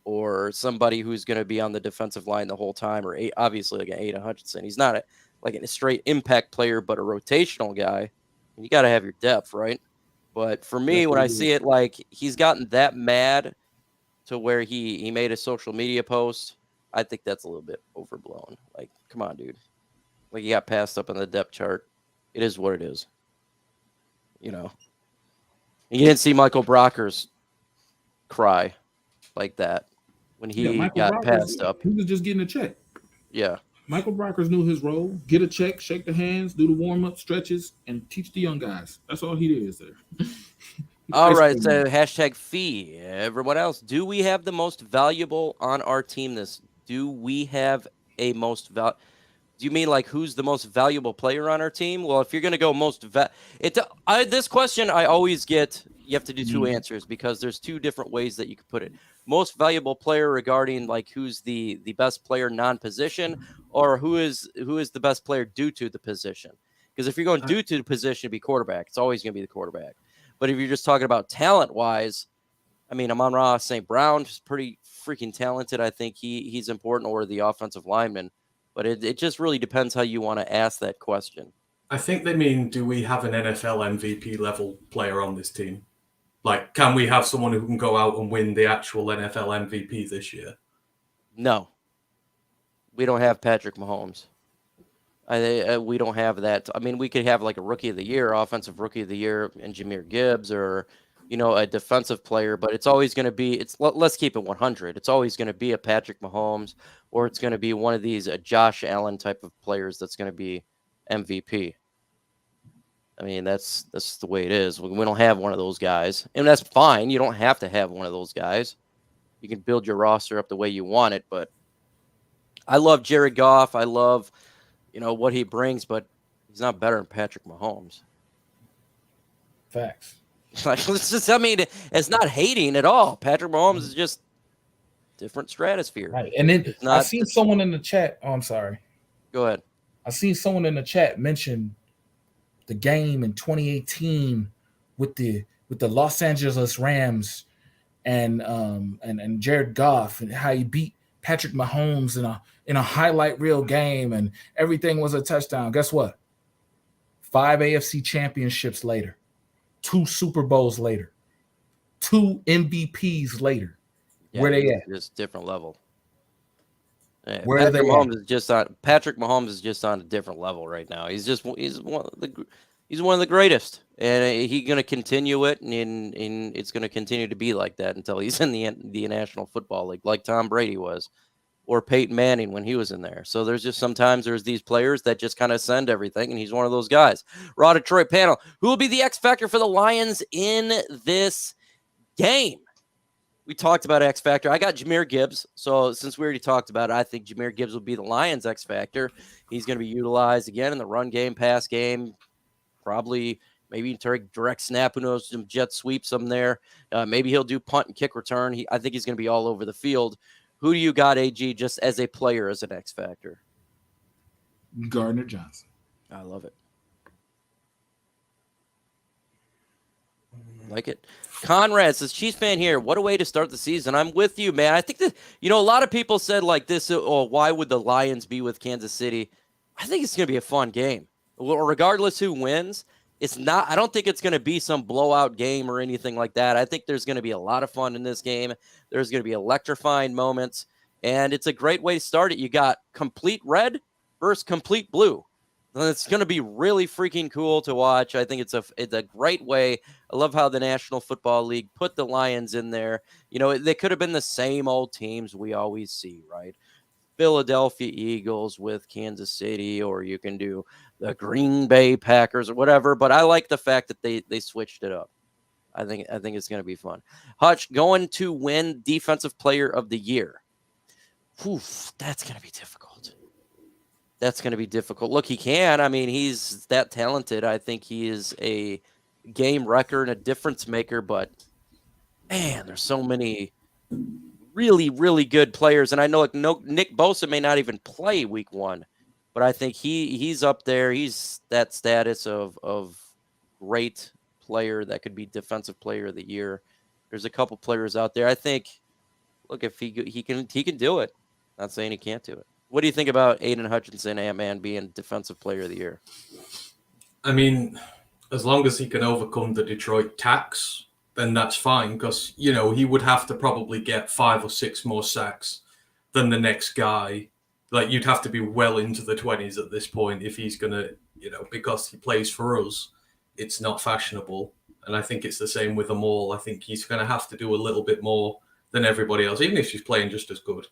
or somebody who's going to be on the defensive line the whole time, or obviously like an Aiden Hutchinson. He's not like a straight impact player, but a rotational guy. You got to have your depth, right? But for me, That's when what I it see is. it, like he's gotten that mad to where he made a social media post, I think that's a little bit overblown. Like, come on, dude. Like, he got passed up on the depth chart. It is what it is. You didn't see Michael Brockers cry like that when Yeah, he Michael got Brockers. passed up. He was just getting a check. Yeah. Michael Brockers knew his role: get a check, shake the hands, do the warm up stretches, and teach the young guys. That's all he is there. All Ice right. cream So man. hashtag fee. Everyone else, do we have the most valuable on our team? Do we have a most valuable? Do you mean like who's the most valuable player on our team? Well, if you're going to go this question, I always get, you have to do two answers because there's two different ways that you could put it. Most valuable player regarding like who's the best player non-position, or who is the best player due to the position. Because if you're going due to the position to be quarterback, it's always going to be the quarterback. But if you're just talking about talent-wise, I mean, Amon-Ra St. Brown is pretty freaking talented. I think he's important, or the offensive lineman. But it just really depends how you want to ask that question. I think they mean, do we have an NFL MVP level player on this team? Like, can we have someone who can go out and win the actual NFL MVP this year? No. We don't have Patrick Mahomes. We don't have that. I mean, we could have like a rookie of the year, offensive rookie of the year, and Jahmyr Gibbs, or a defensive player. But it's always going to be. Let's keep it 100. It's always going to be a Patrick Mahomes, or it's going to be one of these Josh Allen type of players that's going to be MVP. I mean, that's the way it is. We don't have one of those guys, and that's fine. You don't have to have one of those guys. You can build your roster up the way you want it. But I love Jared Goff. I love what he brings, but he's not better than Patrick Mahomes. Facts. It's not hating at all. Patrick Mahomes is just different stratosphere. Right. And then I seen someone in the chat. Oh, I'm sorry. Go ahead. I seen someone in the chat mention the game in 2018 with the Los Angeles Rams and Jared Goff, and how he beat Patrick Mahomes in a highlight reel game, and everything was a touchdown. Guess what? 5 AFC championships later, 2 Super Bowls later, 2 MVPs later. Yeah, where they at? Just different level. Yeah, Where Patrick are they Mahomes at? is just on. Patrick Mahomes is just on a different level right now. He's one of the greatest, and he's going to continue it, and it's going to continue to be like that until he's in the National Football League, like Tom Brady was, or Peyton Manning when he was in there. So there's just sometimes there's these players that just kind of send everything, and he's one of those guys. Raw Detroit panel, who will be the X factor for the Lions in this game? We talked about X Factor. I got Jahmyr Gibbs. So since we already talked about it, I think Jahmyr Gibbs will be the Lions X Factor. He's going to be utilized again in the run game, pass game, probably maybe direct snap. Who knows? Some jet sweeps them there. Maybe he'll do punt and kick return. I think he's going to be all over the field. Who do you got, AG, just as a player, as an X Factor? Gardner Johnson. I love it. Like it. Conrad says, Chiefs fan here. What a way to start the season. I'm with you, man. I think that, a lot of people said like this, why would the Lions be with Kansas City? I think it's going to be a fun game. Well, regardless who wins, I don't think it's going to be some blowout game or anything like that. I think there's going to be a lot of fun in this game. There's going to be electrifying moments, and it's a great way to start it. You got complete red versus complete blue. It's going to be really freaking cool to watch. I think it's a great way. I love how the National Football League put the Lions in there. They could have been the same old teams we always see, right? Philadelphia Eagles with Kansas City, or you can do the Green Bay Packers or whatever. But I like the fact that they switched it up. I think it's going to be fun. Hutch, going to win Defensive Player of the Year. Oof, that's going to be difficult. Look, he can. I mean, he's that talented. I think he is a game wrecker and a difference maker, but man, there's so many really, really good players. And I know Nick Bosa may not even play week 1, but I think he's up there. He's that status of great player that could be Defensive Player of the Year. There's a couple players out there. I think, look, if he can do it. Not saying he can't do it. What do you think about Aiden Hutchinson, Ant-Man, being Defensive Player of the Year? I mean, as long as he can overcome the Detroit tax, then that's fine, because, you know, he would have to probably get 5 or 6 more sacks than the next guy. Like, you'd have to be well into the 20s at this point if he's going to, you know, because he plays for us, it's not fashionable. And I think it's the same with them all. I think he's going to have to do a little bit more than everybody else, even if he's playing just as good.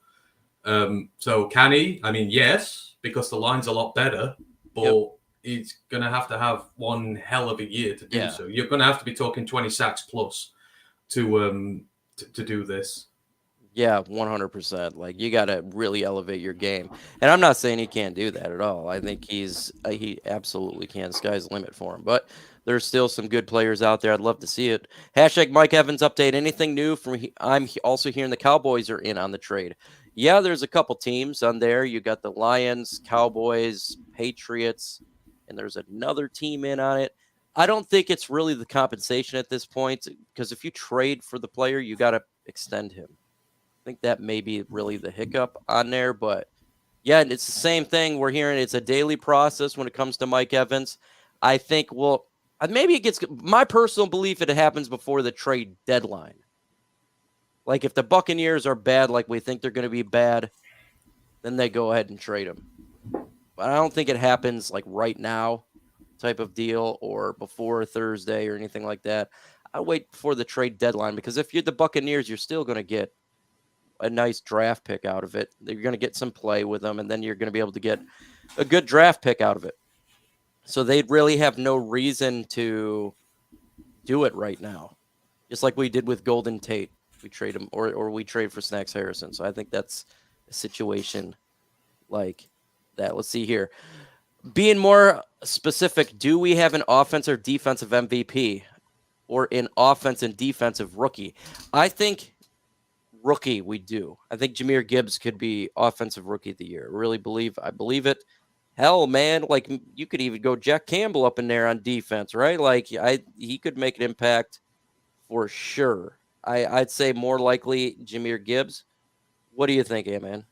So can he? I mean, yes, because the line's a lot better, but he's going to have one hell of a year to do so. You're going to have to be talking 20 sacks plus to do this. Yeah, 100%. Like, you got to really elevate your game. And I'm not saying he can't do that at all. I think he absolutely can. Sky's the limit for him. But there's still some good players out there. I'd love to see it. Hashtag Mike Evans update. Anything new from I'm also hearing the Cowboys are in on the trade. Yeah, there's a couple teams on there. You got the Lions, Cowboys, Patriots, and there's another team in on it. I don't think it's really the compensation at this point, because if you trade for the player, you got to extend him. I think that may be really the hiccup on there. But, yeah, it's the same thing. We're hearing it's a daily process when it comes to Mike Evans. I think, well, maybe it gets – my personal belief, it happens before the trade deadline. Like, if the Buccaneers are bad like we think they're going to be bad, then they go ahead and trade him. But I don't think it happens, like, right now type of deal or before Thursday or anything like that. I'll wait before the trade deadline, because if you're the Buccaneers, you're still going to get a nice draft pick out of it. You're going to get some play with them, and then you're going to be able to get a good draft pick out of it. So they'd really have no reason to do it right now, just like we did with Golden Tate. We trade him, or we trade for Snacks Harrison. So I think that's a situation like that. Let's see here. Being more specific, do we have an offensive or defensive MVP or an offense and defensive rookie? I think rookie we do. I think Jahmyr Gibbs could be offensive rookie of the year. I believe it. Hell, man, like, you could even go Jack Campbell up in there on defense, right? Like, he could make an impact for sure. I'd say more likely Jahmyr Gibbs. What do you think, man?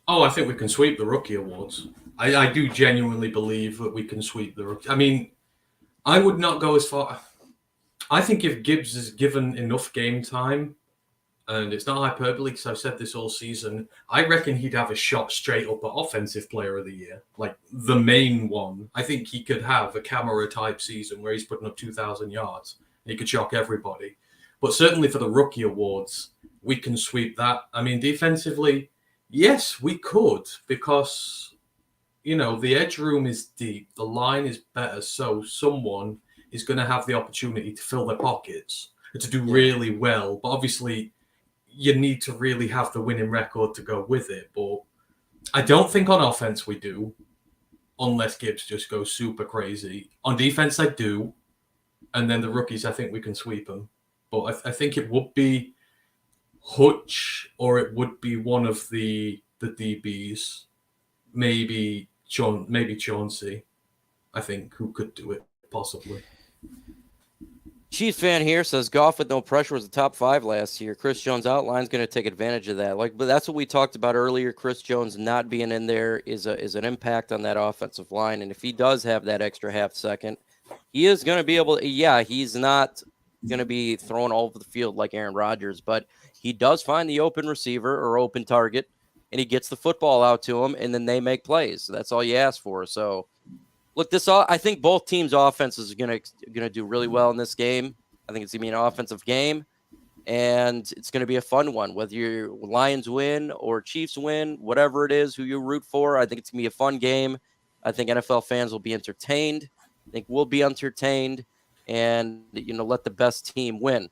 Oh, I think we can sweep the rookie awards. I do genuinely believe that we can sweep the rookie. I mean, I would not go as far. I think if Gibbs is given enough game time, and it's not hyperbole because I've said this all season, I reckon he'd have a shot straight up at Offensive Player of the Year, like the main one. I think he could have a Camara type season where he's putting up 2,000 yards. He could shock everybody. But certainly for the rookie awards, we can sweep that. I mean, defensively, yes, we could, because, you know, the edge room is deep. The line is better. So someone is going to have the opportunity to fill their pockets and to do really well. But obviously, you need to really have the winning record to go with it. But I don't think on offense we do, unless Gibbs just goes super crazy. On defense, I do. And then the rookies, I think we can sweep them. But I think it would be Hutch, or it would be one of the DBs, maybe Chauncey, I think, who could do it, possibly. Chiefs fan here says Goff with no pressure was the top 5 last year. Chris Jones' outline's going to take advantage of that. But that's what we talked about earlier. Chris Jones not being in there is an impact on that offensive line. And if he does have that extra half second, he is going to be able to, he's not going to be thrown all over the field like Aaron Rodgers, but he does find the open receiver or open target, and he gets the football out to him, and then they make plays. So that's all you ask for. So, look, I think both teams' offenses are going to do really well in this game. I think it's going to be an offensive game, and it's going to be a fun one. Whether your Lions win or Chiefs win, whatever it is, who you root for, I think it's going to be a fun game. I think NFL fans will be entertained. I think we'll be entertained. and let the best team win.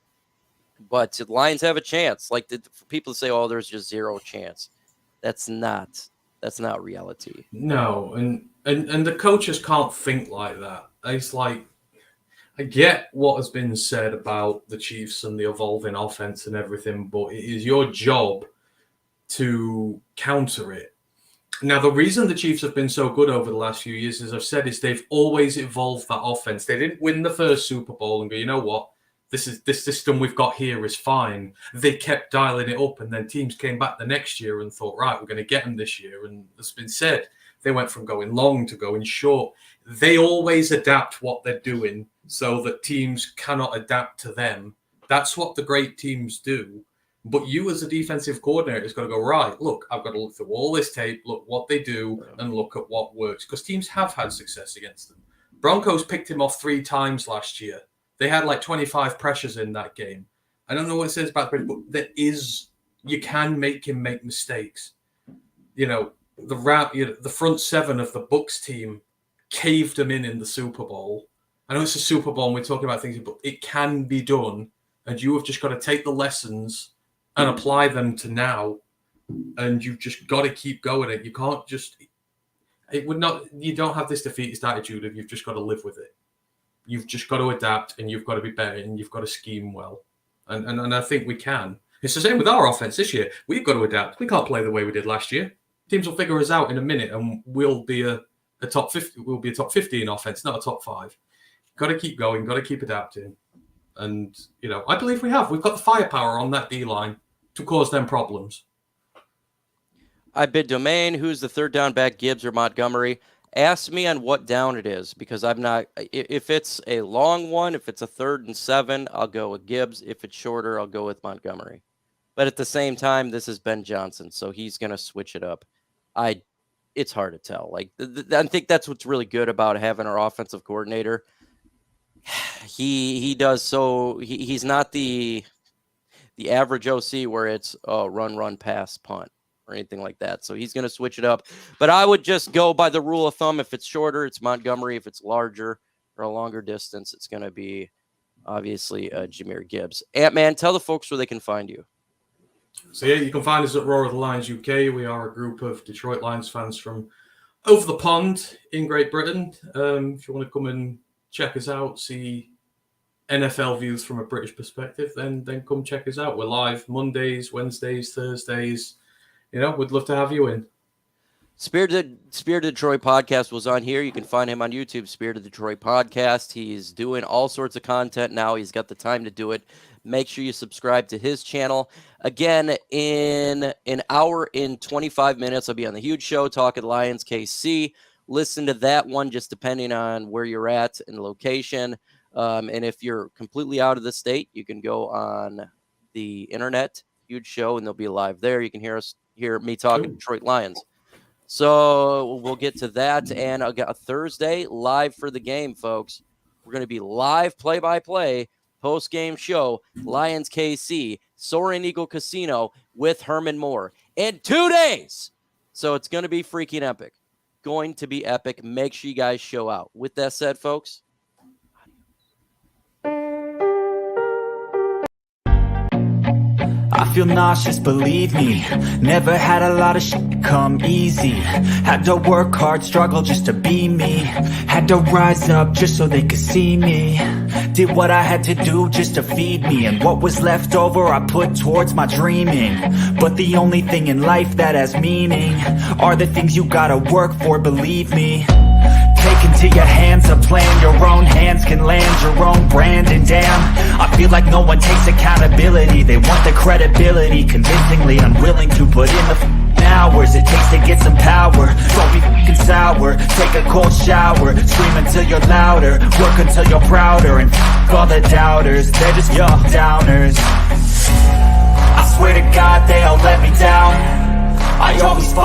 But the Lions have a chance. Like for people to say, "Oh, there's just zero chance," that's not reality. No, and the coaches can't think like that. It's like, I get what has been said about the Chiefs and the evolving offense and everything, but it is your job to counter it. Now, the reason the Chiefs have been so good over the last few years, as I've said, is they've always evolved that offense. They didn't win the first Super Bowl and go, you know what? This system we've got here is fine. They kept dialing it up, and then teams came back the next year and thought, right, we're going to get them this year. And it's been said, they went from going long to going short. They always adapt what they're doing so that teams cannot adapt to them. That's what the great teams do. But you as a defensive coordinator has got to go, right, look, I've got to look through all this tape, look what they do, and look at what works. Because teams have had success against them. Broncos picked him off 3 times last year. They had like 25 pressures in that game. I don't know what it says about pressure, but you can make him make mistakes. The front 7 of the Bucs team caved him in the Super Bowl. I know it's a Super Bowl and we're talking about things, but it can be done. And you have just got to take the lessons and apply them to now. And you've just got to keep going. You can't just, you don't have this defeatist attitude of you've just got to live with it. You've just got to adapt, and you've got to be better, and you've got to scheme well. And I think we can. It's the same with our offense this year. We've got to adapt. We can't play the way we did last year. Teams will figure us out in a minute, and we'll be a top 50. We'll be a top 50 in offense, not a top 5. Got to keep going. Got to keep adapting. And I believe we have. We've got the firepower on that D line to cause them problems. I bid domain. Who's the third down back, Gibbs or Montgomery? Ask me on what down it is, because I'm not. If it's a long one, if it's a 3rd and 7, I'll go with Gibbs. If it's shorter, I'll go with Montgomery. But at the same time, this is Ben Johnson, so he's going to switch it up. It's hard to tell. Like I think that's what's really good about having our offensive coordinator. He does so. He's not the average OC where it's run, pass, punt, or anything like that. So he's going to switch it up. But I would just go by the rule of thumb. If it's shorter, it's Montgomery. If it's larger or a longer distance, it's going to be obviously Jahmyr Gibbs. Ant-Man, tell the folks where they can find you. So yeah, you can find us at Roar of the Lions UK. We are a group of Detroit Lions fans from over the pond in Great Britain. If you want to come and check us out, see NFL views from a British perspective, then come check us out. We're live Mondays, Wednesdays, Thursdays. We'd love to have you in. Spirited Detroit Podcast was on here. You can find him on YouTube, Spirited Detroit Podcast. He's doing all sorts of content now. He's got the time to do it. Make sure you subscribe to his channel. Again, in an hour and 25 minutes, I'll be on the huge show talking Lions KC. Listen to that one, just depending on where you're at and the location. And if you're completely out of the state, you can go on the internet, huge show, and they'll be live there. You can hear me talking Detroit Lions. So we'll get to that. And I'll get a Thursday live for the game, folks. We're going to be live play-by-play post-game show, Lions KC, Soaring Eagle Casino with Herman Moore in 2 days. So it's going to be freaking epic. Going to be epic. Make sure you guys show out. With that said, folks, I feel nauseous, believe me. Never had a lot of shit come easy. Had to work hard, struggle just to be me. Had to rise up just so they could see me. Did what I had to do just to feed me. And what was left over I put towards my dreaming. But the only thing in life that has meaning are the things you gotta work for, believe me. Take into your hands a plan. Your own hands can land your own brand. And damn, I feel like no one takes accountability. They want the credibility, convincingly unwilling to put in the hours it takes to get some power. Don't be fucking sour. Take a cold shower. Scream until you're louder. Work until you're prouder. And fuck all the doubters. They're just downers. I swear to God they all let me down. I always fought